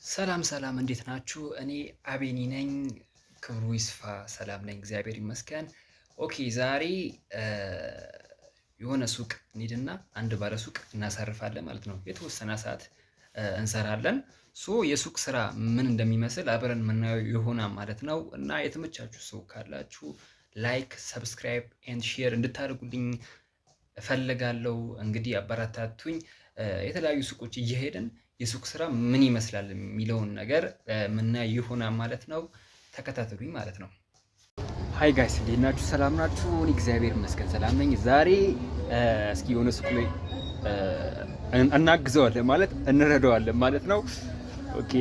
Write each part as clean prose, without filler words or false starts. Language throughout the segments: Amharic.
ሰላም ሰላም እንዴት ናችሁ? እኔ አቤኒ ነኝ። ክብሩ ይስፋ ሰላም ነኝ፣ እግዚአብሔር ይመስገን። ኦኬ ዛሬ የሆነ ሱቅ እንሂድና አንድ ባለ ሱቅ እናሳርፋለን ማለት ነው። የተወሰነ ሰዓት እንሰራለን። የሱቅ ስራ ምን እንደሚመስል አብረን የምናየው ይሆናል ማለት ነው። እና የተመቻችሁ ሰው ካላችሁ ላይክ፣ ሰብስክራይብ ኤንድ ሼር እንድታደርጉልኝ እፈልጋለሁ። እንግዲህ አበረታቱኝ። የተለያዩ ሱቆች እየሄድን የሱቅ ስራ ምን ይመስላል የሚለውን ነገር ምናየው ይሆናል ማለት ነው። ተከታተሉኝ ማለት ነው። ሃይ ጋይስ እንዴት ናችሁ? ሰላም ናችሁ? እኔ እግዚአብሔር ይመስገን ሰላም ነኝ። ዛሬ እስኪ የሆነ ሱቅ ላይ እናግዘዋለን ማለት እንረዳዋለን ማለት ነው። ኦኬ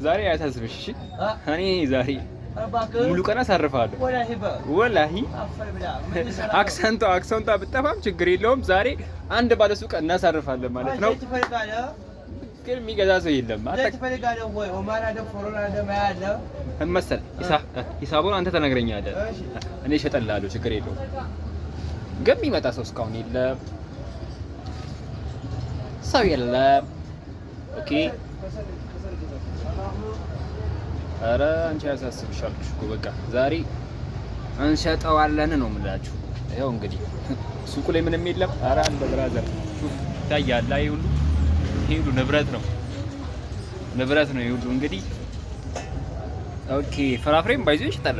ዛሬ አያሳስብሽ እሺ። እኔ ዛሬ ሙሉ ቀን አሳርፋለሁ። ወላሂ አክሰንቷ ብጠፋም ችግር የለውም። ዛሬ አንድ ባለ ሱቅ እናሳርፋለን ማለት ነው። ግን የሚገዛ ሰው የለም። መሰል ሂሳቡን አንተ ተነግረኛለህ፣ እኔ እሸጥልሃለሁ፣ ችግር የለውም። ግን የሚመጣ ሰው እስካሁን የለም፣ ሰው የለም። ኦኬ ኧረ አንቺ ያሳስብሻል እኮ በቃ ዛሬ እንሸጠዋለን ነው የምላችሁ። ይኸው እንግዲህ ሱቁ ላይ ምንም የለም። ኧረ አለ ብራዘር ይታያል። ይሄ ሁሉ ንብረት ነው ይሄ ሁሉ እንግዲህ። ኦኬ ፍራፍሬም ባይዞ ይሸጣል፣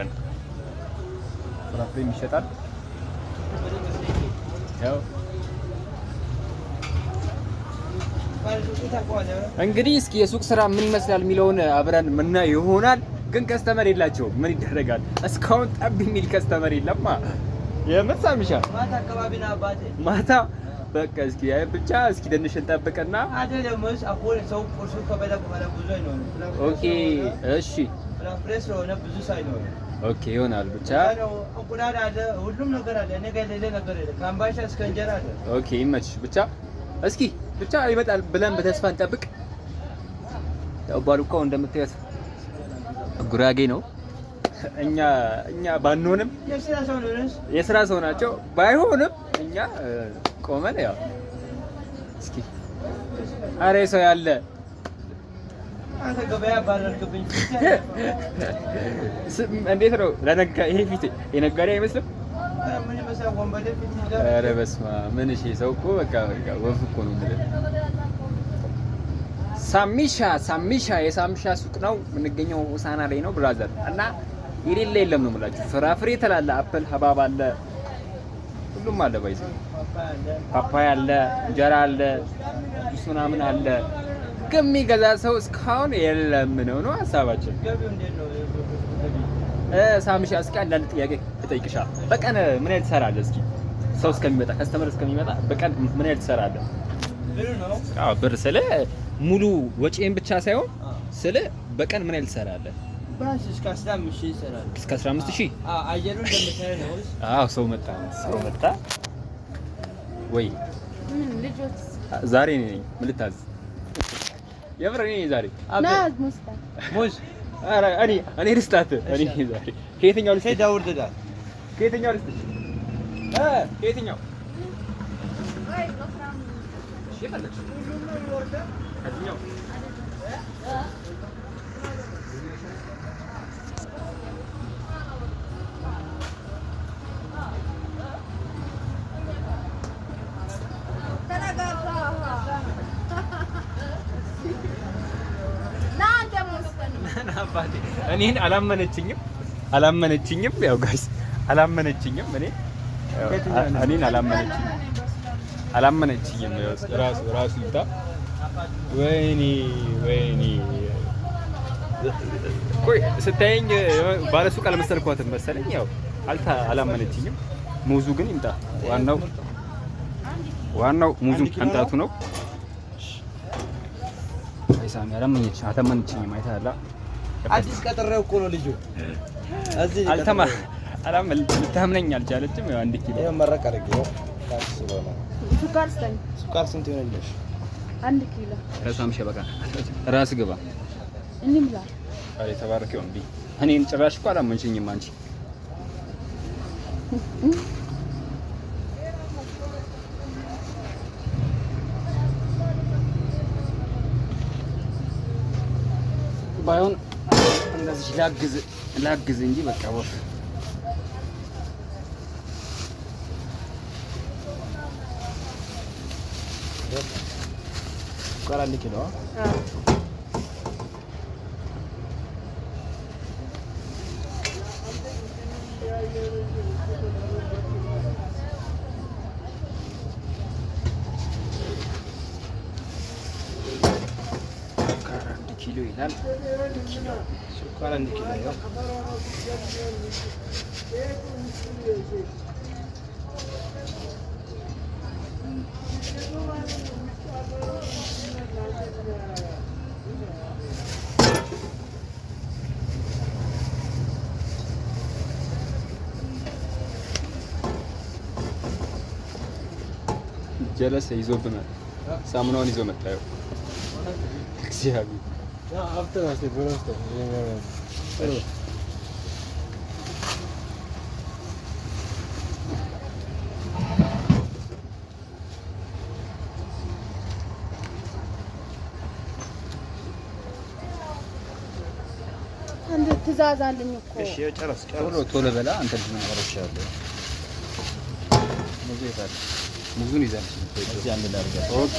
ፍራፍሬም ይሸጣል። ያው እንግዲህ እስኪ የሱቅ ስራ ምን ይመስላል የሚለውን አብረን ምናየው ይሆናል። ግን ከስተመር የላቸውም። ምን ይደረጋል? እስካሁን ጠብ የሚል ከስተመር የለማ። የምትሳምሻ ማታ አካባቢ ነው አባቴ ማታ በቃ እስኪ ብቻ እስኪ ትንሽ እንጠብቅና አይደለምስ አሁን ሰው ቁርሱ ከበላ በኋላ ብዙ አይኖርም። ኦኬ እሺ ፍራፍሬስ ሆነ ብዙ ሳይኖር ኦኬ ይሆናል። ብቻ እንቁላል አለ፣ ሁሉም ነገር አለ። ነገ ሌላ ነገር አለ፣ ካምባሻ እስከ እንጀራ አለ። ኦኬ ይመችሽ። ብቻ እስኪ ብቻ ይመጣል ብለን በተስፋ እንጠብቅ። ያው ባሉካው እንደምታዩት ጉራጌ ነው። እኛ ባንሆንም የስራ ሰው ናቸው። ባይሆንም እኛ ቆመን ያው እስኪ አሬ ሰው ያለ አንተ ገበያ ባደርግብኝ እንዴት ነው ለነጋ ይሄ ፊት የነጋዴ አይመስልም? ምን ይመስላል ወንበዴ ፊት ይላል። ኧረ በስመ አብ ምን እሺ ሰው እኮ በቃ ወፍ እኮ ነው ማለት። ሳሚሻ የሳሚሻ ሱቅ ነው የምንገኘው፣ ሆሳና ላይ ነው ብራዘር። እና የሌለ የለም ነው የምላችሁ። ፍራፍሬ ተላላ አፕል ሀባብ አለ፣ ሁሉም አለ። ባይዘ ፓፓያ አለ፣ እንጀራ አለ፣ ጁስ ምናምን አለ። ግን የሚገዛ ሰው እስካሁን የለም ነው ሀሳባችን። ሳሚሻ እስኪ አንዳንድ ጥያቄ እጠይቅሻለሁ። በቀን ምን ያህል ትሰራለህ? እስኪ ሰው እስከሚመጣ ከስተመር እስከሚመጣ በቀን ምን ያህል ትሰራለህ? አዎ ብር ስለ ሙሉ ወጪን ብቻ ሳይሆን ስለ በቀን ምን ያህል ትሰራለህ? ባንስ እስከ 15000 ይሰራል። እስከ 15000? አየሩ እንደምታየው ነው። ሰው መጣ ወይ ምን ልጆች ዛሬ ነኝ። ምን ልታዝ? የምር እኔ ዛሬ ናዝ ሙዝ ኧረ እኔ ልስጣት። እኔ ዛሬ ከየትኛው ልስጥ? ዳውድ ዳል ከየትኛው ልስጥ? ከየትኛው ወይ ወፍራም ይፈልግ ከየትኛው እኔን አላመነችኝም። ያው ጋይስ አላመነችኝም። እኔን አላመነችኝም። ራሱ ይታ ወይኔ ቆይ ስታየኝ ባለሱቅ አልመሰልኳትም መሰለኝ። ያው አላመነችኝም። ሙዙ ግን ይምጣ። ዋናው ሙዙ አንጣቱ ነው። አይሳሚ አላመነችኝም። አይታላ አዲስ ቀጥሬው እኮ ነው ልጁ። እዚህ ልታምነኝ አልቻለችም። ያው 1 ኪሎ ይሄ መረቅ አድርጌው ታስበው ነው። ሱካር ስንት ይሆናልሽ? 1 ኪሎ ከሳምሽ በቃ ራስ ግባ እንምላ። አይ ተባረከው እንዴ! እኔን ጭራሽ እኮ አላመንሽኝም አንቺ። ባይሆን እንደዚህ ላግዝ እንጂ በቃ ወፍ ቃራል ኪሎ ኪሎ ይላል። ስኳር 1 ኪሎ ነው። ጀለስ ይዞብናል። ሳሙናውን ይዞ መጣው እግዚአብሔር ያ አፍተር አስተ ብሮስተ አንተ ትእዛዝ አለኝ እኮ። እሺ ጨረስ ቶሎ በላ። አንተ ልጅ ነው አረሻለሁ። ሙዙ ይታል ሙዙን ይዛል። እዚህ አንድ ላርጋ። ኦኬ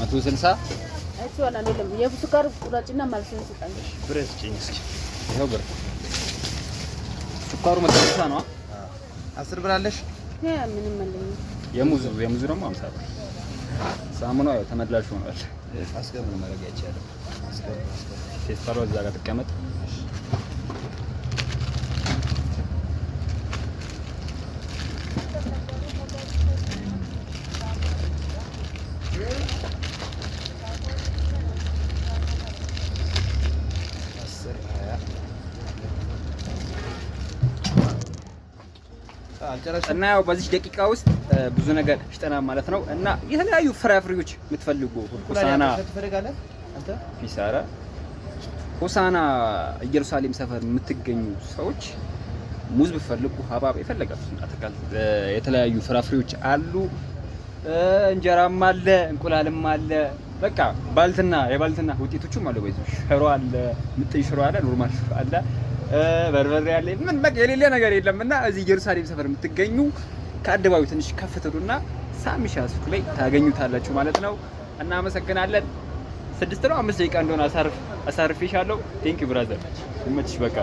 160 እሱ ወላ አይደለም። የሱካር ቁራጭና ማልሰን ስጣኝ። ብሬስ ጭኝ እስኪ ይሄው ብር ሱካሩ 160 ነው። 10 ብር አለሽ? ምንም አለኝ። የሙዙ ደግሞ 50 ብር። ሳሙናው ያው ተመላሽ ሆኗል። አስገብ ነው ማድረግ ያቻለው። አስገብ ቴስታሮ እዛ ጋር ተቀመጥ። እና ያው በዚህ ደቂቃ ውስጥ ብዙ ነገር ሽጠናል ማለት ነው። እና የተለያዩ ፍራፍሬዎች የምትፈልጉ ሆሳና ኢየሩሳሌም ሰፈር የምትገኙ ሰዎች ሙዝ ብትፈልጉ ሀባብ የፈለጋችሁት አትክልት የተለያዩ ፍራፍሬዎች አሉ። እንጀራም አለ፣ እንቁላልም አለ። በቃ የባልትና ውጤቶችም አሉ። በዚህ ሽሮ አለ፣ ምጥን ሽሮ አለ፣ ኖርማል ሽሮ አለ፣ በርበሬ አለ። ምን በቃ የሌለ ነገር የለም። እና እዚህ ኢየሩሳሌም ሰፈር የምትገኙ ከአደባባዩ ትንሽ ከፍ ትሉና ሳሚሻ ሱቅ ላይ ታገኙታላችሁ ማለት ነው። እናመሰግናለን። 6 ነው 5 ደቂቃ እንደሆነ አሳርፌሻለሁ። ቴንክ ዩ ብራዘር። ይመችሽ በቃ